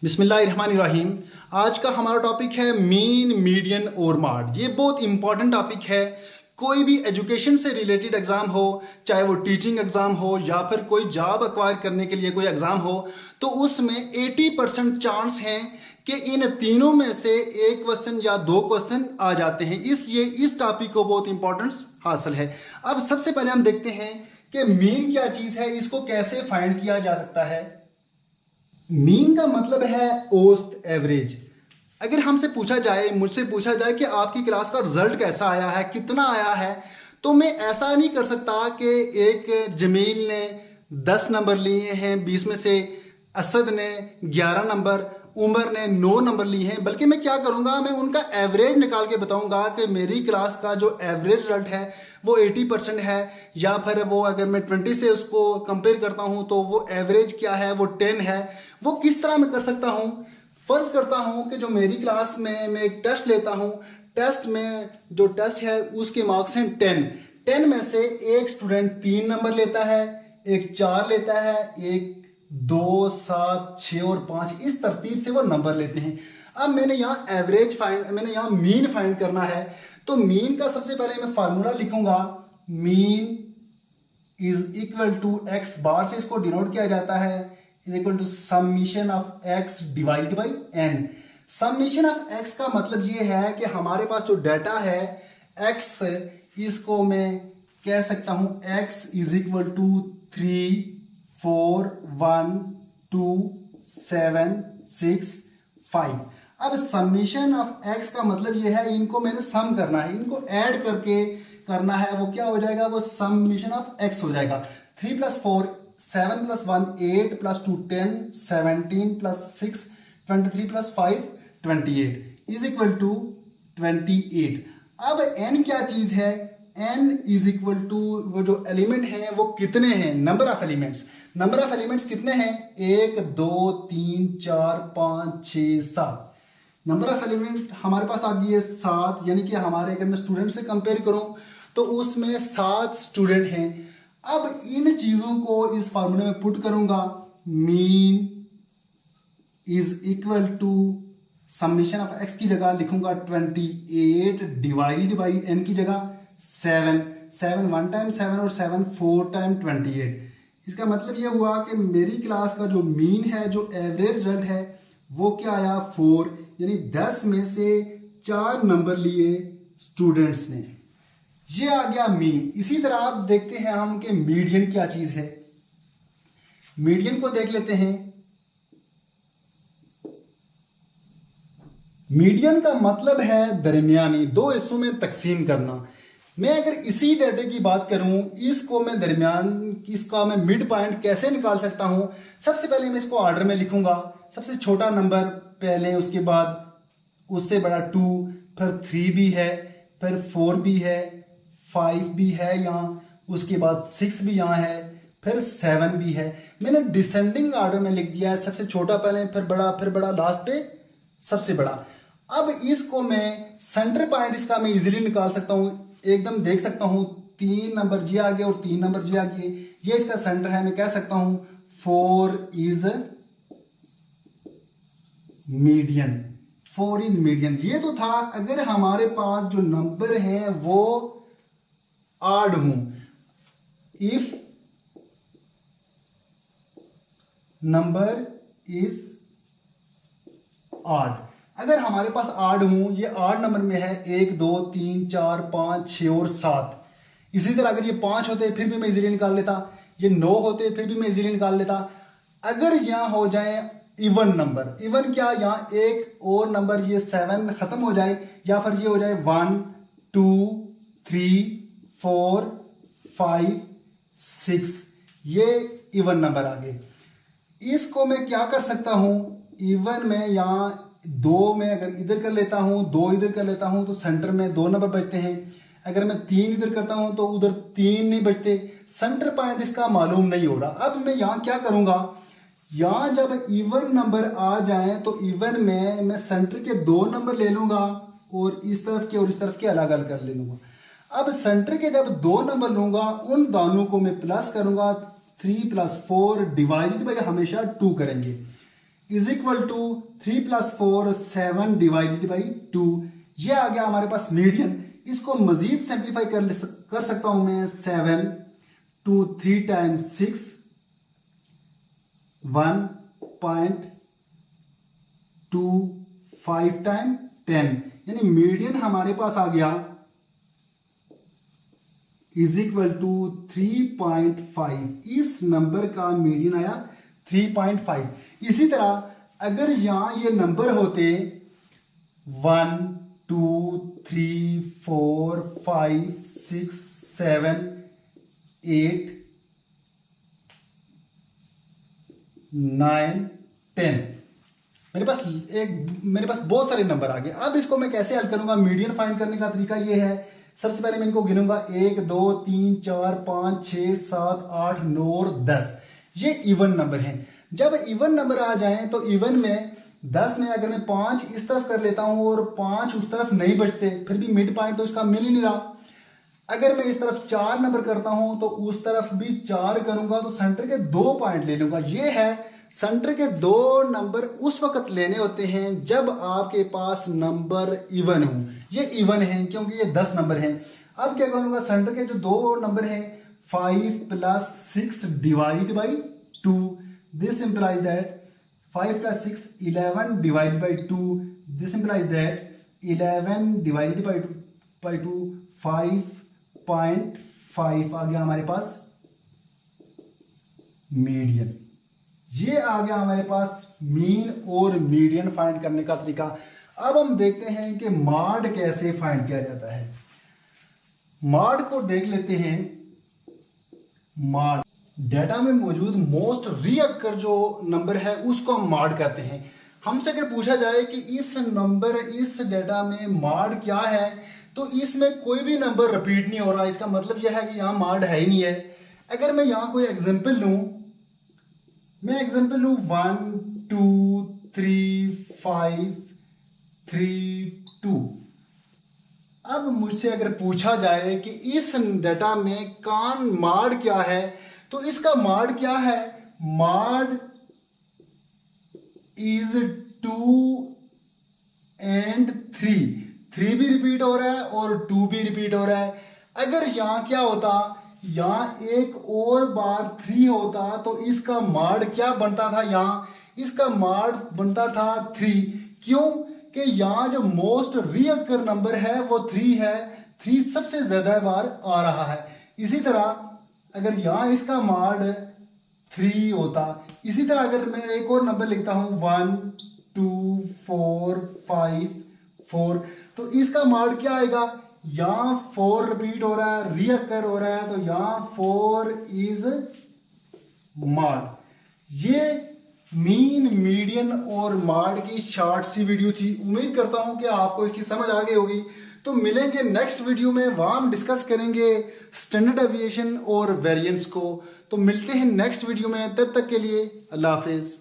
बिस्मिल्लाहिर्रहमानिर्रहीम। आज का हमारा टॉपिक है मीन, मीडियन और मॉड। ये बहुत इंपॉर्टेंट टॉपिक है। कोई भी एजुकेशन से रिलेटेड एग्जाम हो, चाहे वो टीचिंग एग्जाम हो या फिर कोई जॉब एक्वायर करने के लिए कोई एग्जाम हो, तो उसमें 80% चांस है कि इन तीनों में से एक क्वेश्चन या दो क्वेश्चन आ जाते हैं। इसलिए इस टॉपिक को बहुत इंपॉर्टेंस हासिल है। अब सबसे पहले हम देखते हैं कि मीन क्या चीज है, इसको कैसे फाइंड किया जा सकता है। मीन का मतलब है औसत, एवरेज। अगर हमसे पूछा जाए, मुझसे पूछा जाए कि आपकी क्लास का रिजल्ट कैसा आया है, कितना आया है, तो मैं ऐसा नहीं कर सकता कि एक जमील ने 10 नंबर लिए हैं, 20 में से असद ने 11 नंबर, उमर ने 9 नंबर लिए हैं, बल्कि मैं क्या करूंगा, मैं उनका एवरेज निकाल के बताऊंगा कि मेरी क्लास का जो एवरेज रिजल्ट है वो 80% है, या फिर वो अगर मैं 20 से उसको कंपेयर करता हूं तो वो एवरेज क्या है, वो 10 है। वो किस तरह मैं कर सकता हूं? फर्ज करता हूं कि जो मेरी क्लास में मैं एक टेस्ट लेता हूं, टेस्ट में जो टेस्ट है उसके मार्क्स हैं 10 में से एक स्टूडेंट 3 नंबर लेता है, एक 4 लेता है, एक 2, 7, 6 और 5, इस तरतीब से वो नंबर लेते हैं। अब मैंने यहाँ मीन फाइंड करना है, तो मीन का सबसे पहले मैं फार्मूला लिखूंगा। Mean is equal to X bar से इसको डिनोट किया जाता है, is equal to summation of X divide by N. Summation of X का मतलब ये है कि हमारे पास जो डाटा है एक्स, इसको मैं कह सकता हूं एक्स इज इक्वल टू 3, 4, 1, 2, 7, 6, 5। अब समीशन ऑफ एक्स का मतलब ये है, इनको मैंने सम करना है, इनको ऐड करके करना है। वो क्या हो जाएगा? वो समीशन ऑफ एक्स हो जाएगा। 3 + 4 7 + 1 8 + 2 10 17 + 6 23 + 5 28 इज इक्वल टू 28। अब n क्या चीज है? n इज इक्वल टू वो जो एलिमेंट है वो कितने हैं, number of elements. Number of elements कितने हैं? 1 2 3 4 5 6 7। नंबर ऑफ एलिमेंट हमारे पास आ गई है 7, यानी कि हमारे अगर मैं स्टूडेंट से कंपेयर करूं तो उसमें 7 स्टूडेंट हैं। अब इन चीजों को इस फार्मूले में पुट करूंगा। Mean is equal to summation of x की जगह लिखूंगा 28 डिवाइडेड बाई एन की जगह 7। 7 1 टाइम 7 और 7 4 टाइम 28। इसका मतलब यह हुआ कि मेरी क्लास का जो मीन है, जो एवरेज रिजल्ट है, वो क्या आया? 4, यानी 10 में से 4 नंबर लिए स्टूडेंट्स ने। ये आ गया मीन। इसी तरह आप देखते हैं हम कि मीडियन क्या चीज है। मीडियन को देख लेते हैं। मीडियन का मतलब है दरमियानी, दो हिस्सों में तकसीम करना। मैं अगर इसी डाटे की बात करूं, इसको मैं इसका मैं मिड पॉइंट कैसे निकाल सकता हूं? सबसे पहले मैं इसको ऑर्डर में लिखूंगा। सबसे छोटा नंबर पहले, उसके बाद उससे बड़ा 2, फिर 3 भी है, फिर 4 भी है, 5 भी है यहाँ, उसके बाद 6 भी यहाँ है, फिर 7 भी है। मैंने डिसेंडिंग ऑर्डर में लिख दिया है, सबसे छोटा पहले, फिर बड़ा लास्ट पे सबसे बड़ा। अब इसको मैं सेंटर पॉइंट इसका मैं इजीली निकाल सकता हूं, एकदम देख सकता हूं। 3 नंबर जी आ गया और 3 नंबर जी आ गए, ये इसका सेंटर है। मैं कह सकता हूं 4 इज मीडियन। 4 is median. ये तो था अगर हमारे पास जो नंबर हैं वो ऑड हूं। इफ नंबर इज ऑड, अगर हमारे पास ऑड हूं, ये ऑड नंबर में है, 1 2 3 4 5 6 और 7। इसी तरह अगर ये 5 होते फिर भी मैं इजीली निकाल लेता, ये 9 होते फिर भी मैं इजीली निकाल लेता। अगर यहां हो जाए इवन नंबर, इवन क्या, यहां एक और नंबर ये 7 खत्म हो जाए, या फिर ये हो जाए 1 2 3 4 5 6, ये इवन नंबर आ गए। इसको मैं क्या कर सकता हूं? इवन में यहां 2 में अगर इधर कर लेता हूं, 2 इधर कर लेता हूं, तो सेंटर में 2 नंबर बचते हैं। अगर मैं 3 इधर करता हूं तो उधर 3 नहीं बचते। सेंटर पॉइंट इसका मालूम नहीं हो रहा। अब मैं यहां क्या करूंगा? यहां जब इवन नंबर आ जाए तो इवन में मैं सेंटर के 2 नंबर ले लूंगा और इस तरफ के और इस तरफ के अलग अलग कर ले लूंगा। अब सेंटर के जब 2 नंबर लूंगा, उन दोनों को मैं प्लस करूंगा। 3 + 4 डिवाइडेड बाई हमेशा 2 करेंगे। Is equal to 3 + 4 7 divided by 2। ये आ गया हमारे पास मीडियन। इसको मजीद सिंप्लीफाई कर सकता हूं मैं। 7 2 3 टाइम्स 6 1.25 टाइम 10, यानी मीडियन हमारे पास आ गया इज इक्वल टू 3.5। इस नंबर का मीडियन आया 3.5। इसी तरह अगर यहां ये नंबर होते 1 2 3 4 5 6 7 8 9 10, मेरे पास बहुत सारे नंबर आ गए। अब इसको मैं कैसे हल करूंगा? मीडियन फाइंड करने का तरीका ये है, सबसे पहले मैं इनको गिनूंगा 1 2 3 4 5 6 7 8 9 और 10। ये इवन नंबर हैं। जब इवन नंबर आ जाएं तो इवन में 10 में अगर मैं 5 इस तरफ कर लेता हूं और 5 उस तरफ नहीं बचते, फिर भी मिड पॉइंट तो इसका मिल ही नहीं रहा। अगर मैं इस तरफ 4 नंबर करता हूं तो उस तरफ भी 4 करूंगा तो सेंटर के 2 पॉइंट ले लूंगा। ये है सेंटर के 2 नंबर उस वक्त लेने होते हैं जब आपके पास नंबर इवन हो। ये इवन है क्योंकि ये 10 नंबर हैं। अब क्या करूंगा? सेंटर के जो 2 नंबर हैं 5 + 6 divide by 2, this implies that 5 + 6 11 divide by 2, this implies that 11 divided by 2 5.5 आ गया हमारे पास मीडियन। ये आ गया हमारे पास मीन और मीडियन फाइंड करने का तरीका। अब हम देखते हैं कि मॉड कैसे फाइंड किया जाता है। मॉड को देख लेते हैं। मॉड डेटा में मौजूद मोस्ट रीअकर जो नंबर है उसको हम मॉड कहते हैं। हमसे अगर पूछा जाए कि इस डेटा में मॉड क्या है, तो इसमें कोई भी नंबर रिपीट नहीं हो रहा। इसका मतलब यह है कि यहां मॉड है ही नहीं है। अगर मैं यहां कोई एग्जांपल लूं, 1 2 3 5 3 2। अब मुझसे अगर पूछा जाए कि इस डेटा में मॉड क्या है, तो इसका मॉड क्या है? Mod is 2 and 3। 3 भी रिपीट हो रहा है और 2 भी रिपीट हो रहा है। अगर यहां क्या होता, यहां एक और बार 3 होता तो इसका मॉड क्या बनता था? यहां इसका मॉड बनता था 3। क्यों? कि यहां जो मोस्ट रीअकर नंबर है वो 3 है। 3 सबसे ज्यादा बार आ रहा है। इसी तरह अगर यहां इसका मॉड 3 होता, इसी तरह अगर मैं एक और नंबर लिखता हूं 1 2 4 5 4, तो इसका मॉड क्या आएगा? यहां 4 रिपीट हो रहा है, रीअकर हो रहा है, तो यहां 4 इज मॉड। ये मीन, मीडियन और मॉड की शॉर्ट सी वीडियो थी। उम्मीद करता हूं कि आपको इसकी समझ आ गई होगी। तो मिलेंगे नेक्स्ट वीडियो में, वहां हम डिस्कस करेंगे स्टैंडर्ड डेविएशन और वेरिएंस को। तो मिलते हैं नेक्स्ट वीडियो में, तब तक के लिए अल्लाह हाफिज।